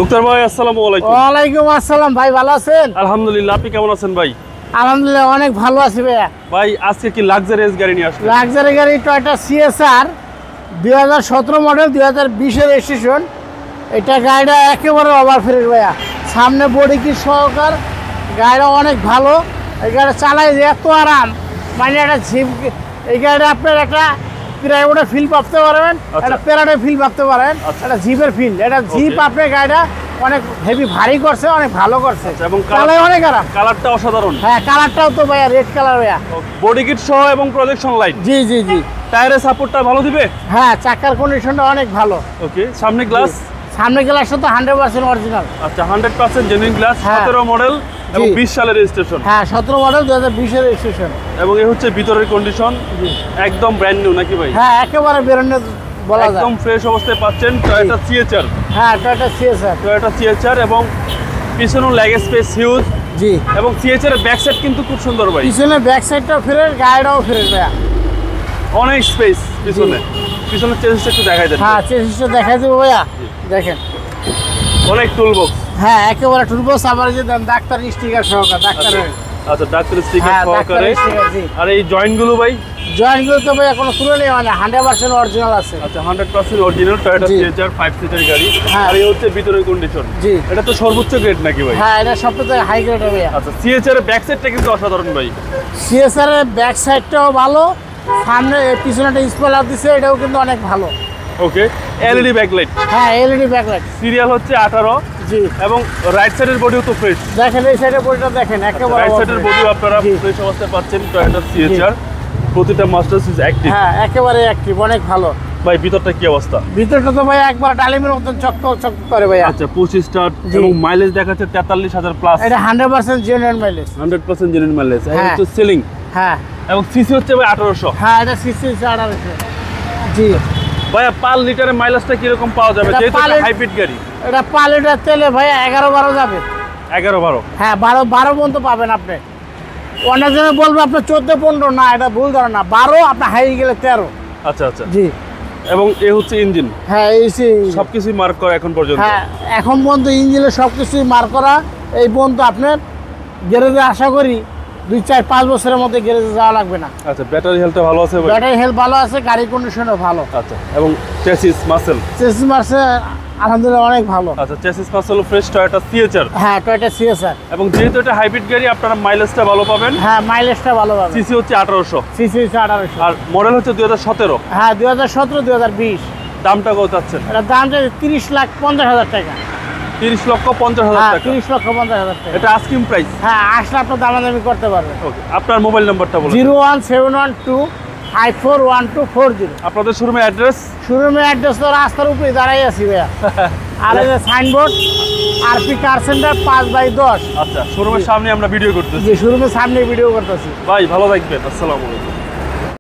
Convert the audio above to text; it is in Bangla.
মুক্তার ভাই আসসালামু আলাইকুম। ওয়ালাইকুম আসসালাম ভাই, ভালো আছেন? আলহামদুলিল্লাহ, আপনি কেমন আছেন ভাই? আলহামদুলিল্লাহ অনেক ভালো আছি ভাইয়া। ভাই আজকে কি লাক্সারিয়াস গাড়ি নিয়ে আসলেন? লাক্সারি গাড়ি টয়োটা সিএসআর 2017 মডেল, 2020 রেজিস্ট্রেশন। এটা গাড়িটা একেবারে ওভার ফ্রেশ ভাইয়া, সামনে বডি কিট সহকার। গাড়িটা অনেক ভালো, এই গাড়িটা চালাই যে এত আরাম, মানে একটা জিপ। এই গাড়িটা আপনার একটা প্রাইভেটে ফিল ভাবতে পারবেন, একটা প্যারাডে ফিল ভাবতে পারেন, একটা জিপের ফিল। এটা জিপ আপনার গাড়িটা অনেক হেভি ভারী করছে, অনেক ভালো করছে এবং চালাই অনেক আরাম। কালারটা অসাধারণ। হ্যাঁ, কালারটাও তো ভাইয়া রেড কালার ভাইয়া। বডি কিট সহ এবং প্রজেকশন লাইট। জি জি জি। টায়ারের সাপোর্টটা ভালো দিবে? হ্যাঁ, চাকার কন্ডিশনটা অনেক ভালো। ওকে, সামনে গ্লাস? সামনে গ্লাসটা তো 100% অরিজিনাল। আচ্ছা, 100% জেনুইন গ্লাস। হ্যাঁ। 17 মডেল এবং 20 সালের রেজিস্ট্রেশন। হ্যাঁ, 17 মডেল 2020 এর রেজিস্ট্রেশন। এবং এই হচ্ছে ভিতরের কন্ডিশন, একদম ব্র্যান্ড নিউ নাকি ভাই? হ্যাঁ, একেবারে বেরোনো বলা যায়, একদম ফ্রেশ অবস্থায় পাচ্ছেন টয়োটা সিএচআর। হ্যাঁ, টয়োটা সিএসআর। টয়োটা সিএচআর এবং পিছনেও লেগ স্পেস হিউজ। জি। এবং সিএচআর এর ব্যাক সাইড কিন্তু খুব সুন্দর ভাই। পিছনে ব্যাক সাইডটাও ফ্রেশ, গাড়িটাও ফ্রেশ ভাইয়া। অনেক স্পেস পিছনে। পিছনের চেসিসটা একটু দেখাই দেন। হ্যাঁ, চেসিসটা দেখাই দেবো ভাইয়া, দেখেন। অনেক টুল বক্স। হ্যাঁ, একেবারে টুলবক্স। আবার যে ডাক্তার স্টিকার সহকার, ডাক্তারের। আচ্ছা, ডাক্তার স্টিকার হ্যাঁ, সহকারে। ডাক্তারের স্টিকার, জি। আর এই জয়েন্ট গুলো ভাই? জয়েন্টগুলো তো ভাইয়া কোনো তুলনা নেই, মানে 100% অরিজিনাল আছে। আচ্ছা, 100% অরিজিনাল টয়োটা জি। সিএচআর 5 সিটার গাড়ি। হ্যাঁ। আর এই হচ্ছে ভিতরের কন্ডিশন। জি। এটা তো সর্বোচ্চ গ্রেড নাকি ভাই? হ্যাঁ, এটা সবথেকে হাই গ্রেড ভাইয়া। আচ্ছা, সিএচআর এর ব্যাক সাইডটা কিন্তু অসাধারণ ভাই। সিএসআর এর ব্যাক সাইডটাও ভালো, সামনে পিছনে একটা স্পয়লার দিছে, এটাও কিন্তু অনেক ভালো। ওকে, এলইডি ব্যাকলাইট। হ্যাঁ, এলইডি ব্যাকলাইট। সিরিয়াল হচ্ছে 18। জি। এবং রাইট সাইডের বডিও তো ফ্রেশ। দেখেন এই সাইডের বডিটা দেখেন, একেবারে রাইট সাইডের বডিও আপনারা জি। ফ্রেশ অবস্থায় পাচ্ছেন টয়োটা সিএচআর। প্রতিটা মাস্টার সুইচ অ্যাক্টিভ। হ্যাঁ, একেবারে অ্যাক্টিভ, অনেক ভালো। ভাই ভিতরটা কি অবস্থা? ভিতরটা তো ভাই একবার ডালিমের মতন চকচক করে ভাইয়া। আচ্ছা, 25 স্টার্ট জি। এবং মাইলেজ দেখাচ্ছে 43,000 প্লাস। এটা 100% জেনুইন মাইলেজ। 100% genuine mileage. এই হ্যাঁ। হচ্ছে সিলিং। হ্যাঁ এবং সিসি হচ্ছে ভাই 1800। হ্যাঁ, এটা 1800। জি। ভাইয়া পার লিটারে মাইলেজটা কিরকম পাওয়া যাবে? এটা যেহেতু পার- হাইব্রিড গাড়ি। এটা 5 লিটার তেলে ভাইয়া 11-12 যাবে। 11-12। হ্যাঁ, 12 পর্যন্ত পাবেন আপনি। অনেকজনে বলবে আপনার 14-15, না, এটা ভুল ধারণা। 12 আপনার হাই গেলে 13। আচ্ছা আচ্ছা। জি। এবং এ হচ্ছে ইঞ্জিন। হ্যাঁ, সবকিছুই মার্ক করা এখন পর্যন্ত। হ্যাঁ, এখন পর্যন্ত ইঞ্জিনে সব কিছুই মার করা। এই পর্যন্ত আপনার গ্যারেজে আশা করি 2-4-5 বছরের মধ্যে গ্যারেজে যাওয়া লাগবে না। আচ্ছা, ব্যাটারি হেলথটা ভালো আছে ভাই? ব্যাটারি হেলথ ভালো আছে, গাড়ি কন্ডিশনও ভালো। আচ্ছা, এবং চেসিস মাসেল? চেসিস মার্সে আলহামদুলিল্লাহ অনেক ভালো। আচ্ছা, চেসিস মাসেল ফ্রেশ টয়োটা সিএচআর। হ্যাঁ, টয়োটা সিএসআর। এবং যেহেতু এটা হাইব্রিড গাড়ি আপনারা মাইলেজটা ভালো পাবেন। হ্যাঁ, মাইলেজটা ভালো পাবে। সিসি হচ্ছে 1800। সিসি 1800। আর মডেল হচ্ছে 2017। হ্যাঁ, 2017-2020। দামটা কত চাচ্ছেন? এটা দামটা 30,50,000 টাকা। 30,50,000 হ্যাঁ, টাকা। 30,50,000 টাকা। এটা আস্কিং প্রাইস। হ্যাঁ, আসলে আপনার দামাদামি করতে পারবেন। ওকে, আপনার মোবাইল নাম্বারটা বলুন। 01712541240। আপনাদের শোরুমের অ্যাড্রেস? শোরুমের অ্যাড্রেস তো রাস্তার উপরে দাঁড়াই আছি ভাইয়া। আর এই যে সাইনবোর্ড, আরপি কার সেন্টার 5/10। আচ্ছা, শোরুমের সামনে আমরা ভিডিও করতেছি। যে শোরুমের সামনে ভিডিও করতেছি। ভাই ভালো থাকবেন, আসসালামু আলাইকুম।